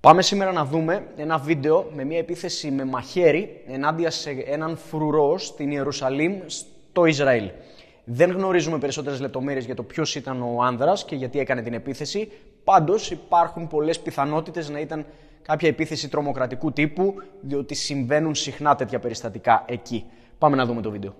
Πάμε σήμερα να δούμε ένα βίντεο με μια επίθεση με μαχαίρι ενάντια σε έναν φρουρό στην Ιερουσαλήμ στο Ισραήλ. Δεν γνωρίζουμε περισσότερες λεπτομέρειες για το ποιος ήταν ο άνδρας και γιατί έκανε την επίθεση. Πάντως υπάρχουν πολλές πιθανότητες να ήταν κάποια επίθεση τρομοκρατικού τύπου, διότι συμβαίνουν συχνά τέτοια περιστατικά εκεί. Πάμε να δούμε το βίντεο.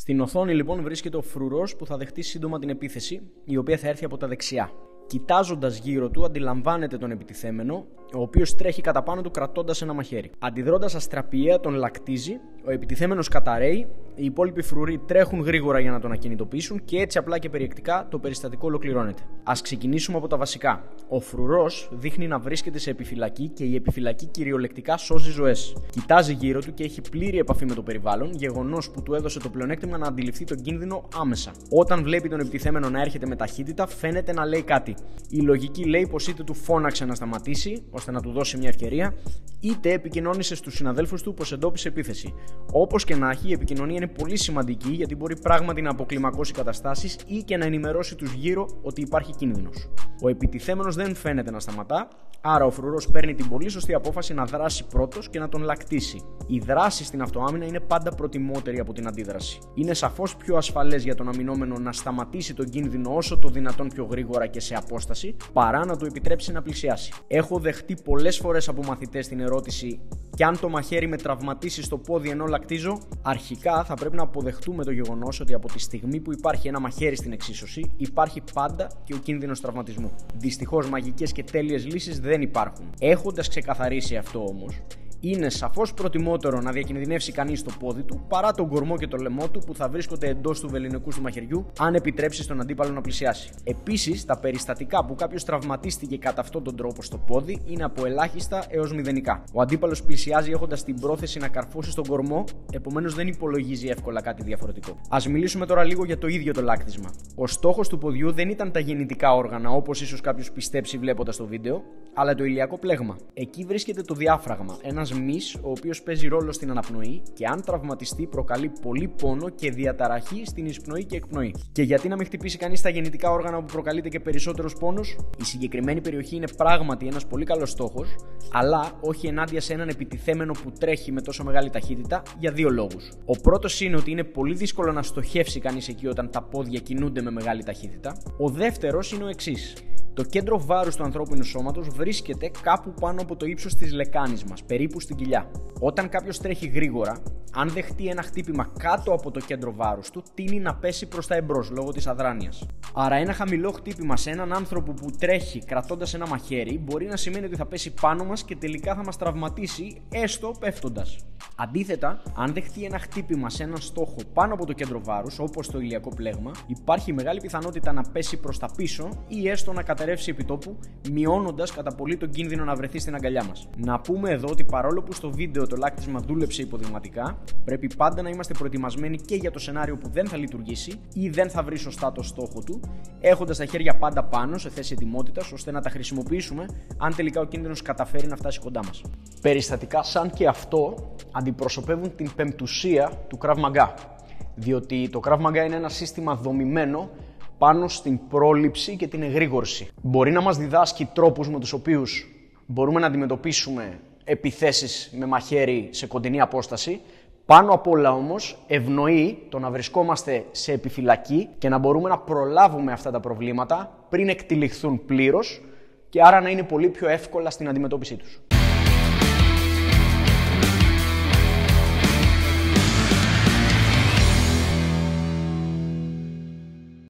Στην οθόνη λοιπόν βρίσκεται ο φρουρός που θα δεχτεί σύντομα την επίθεση, η οποία θα έρθει από τα δεξιά. Κοιτάζοντας γύρω του, αντιλαμβάνεται τον επιτιθέμενο, ο οποίος τρέχει κατά πάνω του κρατώντας ένα μαχαίρι. Αντιδρώντας αστραπιαία, τον λακτίζει, ο επιτιθέμενος καταραίει, οι υπόλοιποι φρουροί τρέχουν γρήγορα για να τον ακινητοποιήσουν και έτσι απλά και περιεκτικά το περιστατικό ολοκληρώνεται. Ας ξεκινήσουμε από τα βασικά. Ο φρουρός δείχνει να βρίσκεται σε επιφυλακή και η επιφυλακή κυριολεκτικά σώζει ζωές. Κοιτάζει γύρω του και έχει πλήρη επαφή με το περιβάλλον, γεγονός που του έδωσε το πλεονέκτημα να αντιληφθεί τον κίνδυνο άμεσα. Όταν βλέπει τον επιτιθέμενο να έρχεται με ταχύτητα, φαίνεται να λέει κάτι. Η λογική λέει πως είτε του φώναξε να σταματήσει, ώστε να του δώσει μια ευκαιρία, είτε επικοινώνησε στους συναδέλφους του πως εντόπισε επίθεση. Όπως και να έχει, η επικοινωνία είναι πολύ σημαντική γιατί μπορεί πράγματι να αποκλιμακώσει καταστάσεις ή και να ενημερώσει τους γύρω ότι υπάρχει κίνδυνος. Ο επιτιθέμενος δεν φαίνεται να σταματά, άρα ο φρουρός παίρνει την πολύ σωστή απόφαση να δράσει πρώτος και να τον λακτήσει. Η δράση στην αυτοάμυνα είναι πάντα προτιμότερη από την αντίδραση. Είναι σαφώς πιο ασφαλές για τον αμυνόμενο να σταματήσει τον κίνδυνο όσο το δυνατόν πιο γρήγορα και σε απόσταση, παρά να του επιτρέψει να πλησιάσει. Έχω δεχτεί πολλές φορές από μαθητές την ερώτηση: και αν το μαχαίρι με τραυματίσει στο πόδι ενώ λακτίζω? Αρχικά θα πρέπει να αποδεχτούμε το γεγονός ότι από τη στιγμή που υπάρχει ένα μαχαίρι στην εξίσωση, υπάρχει πάντα και ο κίνδυνος τραυματισμού. Δυστυχώς μαγικές και τέλειες λύσεις δεν υπάρχουν. Έχοντας ξεκαθαρίσει αυτό όμως, είναι σαφώς προτιμότερο να διακινδυνεύσει κανείς το πόδι του παρά τον κορμό και το λαιμό του που θα βρίσκονται εντός του βεληνικού του μαχαιριού, αν επιτρέψει στον αντίπαλο να πλησιάσει. Επίσης, τα περιστατικά που κάποιος τραυματίστηκε κατά αυτόν τον τρόπο στο πόδι είναι από ελάχιστα έως μηδενικά. Ο αντίπαλος πλησιάζει έχοντας την πρόθεση να καρφώσει στον κορμό, επομένως δεν υπολογίζει εύκολα κάτι διαφορετικό. Ας μιλήσουμε τώρα λίγο για το ίδιο το λάκτισμα. Ο στόχος του ποδιού δεν ήταν τα γεννητικά όργανα, όπως ίσως κάποιος πιστέψει βλέποντας το βίντεο, αλλά το ηλιακό πλέγμα. Εκεί βρίσκεται το διάφραγμα, ένας μυς ο οποίος παίζει ρόλο στην αναπνοή και αν τραυματιστεί προκαλεί πολύ πόνο και διαταραχή στην εισπνοή και εκπνοή. Και γιατί να μην χτυπήσει κανείς τα γεννητικά όργανα που προκαλείται και περισσότερος πόνος? Η συγκεκριμένη περιοχή είναι πράγματι ένας πολύ καλός στόχος, αλλά όχι ενάντια σε έναν επιτιθέμενο που τρέχει με τόσο μεγάλη ταχύτητα για δύο λόγους. Ο πρώτος είναι ότι είναι πολύ δύσκολο να στοχεύσει κανείς εκεί όταν τα πόδια κινούνται με μεγάλη ταχύτητα. Ο δεύτερος είναι ο εξής. Το κέντρο βάρους του ανθρώπινου σώματος βρίσκεται κάπου πάνω από το ύψος της λεκάνης μας, περίπου στην κοιλιά. Όταν κάποιος τρέχει γρήγορα, αν δεχτεί ένα χτύπημα κάτω από το κέντρο βάρους του, τείνει να πέσει προς τα εμπρός λόγω της αδράνειας. Άρα, ένα χαμηλό χτύπημα σε έναν άνθρωπο που τρέχει κρατώντας ένα μαχαίρι μπορεί να σημαίνει ότι θα πέσει πάνω μας και τελικά θα μας τραυματίσει, έστω πέφτοντας. Αντίθετα, αν δεχτεί ένα χτύπημα σε έναν στόχο πάνω από το κέντρο βάρους, όπως το ηλιακό πλέγμα, υπάρχει μεγάλη πιθανότητα να πέσει προς τα πίσω ή έστω να καταρρεύσει επιτόπου, μειώνοντας κατά πολύ τον κίνδυνο να βρεθεί στην αγκαλιά μας. Να πούμε εδώ ότι παρόλο που στο βίντεο το λάκτισμα δούλεψε υποδειγματικά, πρέπει πάντα να είμαστε προετοιμασμένοι και για το σενάριο που δεν θα λειτουργήσει ή δεν θα βρει σωστά το στόχο του, έχοντας τα χέρια πάντα πάνω σε θέση ετοιμότητας ώστε να τα χρησιμοποιήσουμε αν τελικά ο κίνδυνος καταφέρει να φτάσει κοντά μας. Περιστατικά σαν και αυτό αντιπροσωπεύουν την πεμπτουσία του Krav Maga, διότι το Krav Maga είναι ένα σύστημα δομημένο πάνω στην πρόληψη και την εγρήγορση. Μπορεί να μας διδάσκει τρόπους με τους οποίους μπορούμε να αντιμετωπίσουμε επιθέσεις με μαχαίρι σε κοντινή απόσταση. Πάνω απ' όλα όμως ευνοεί το να βρισκόμαστε σε επιφυλακή και να μπορούμε να προλάβουμε αυτά τα προβλήματα πριν εκτυλιχθούν πλήρως και άρα να είναι πολύ πιο εύκολα στην αντιμετώπιση τους.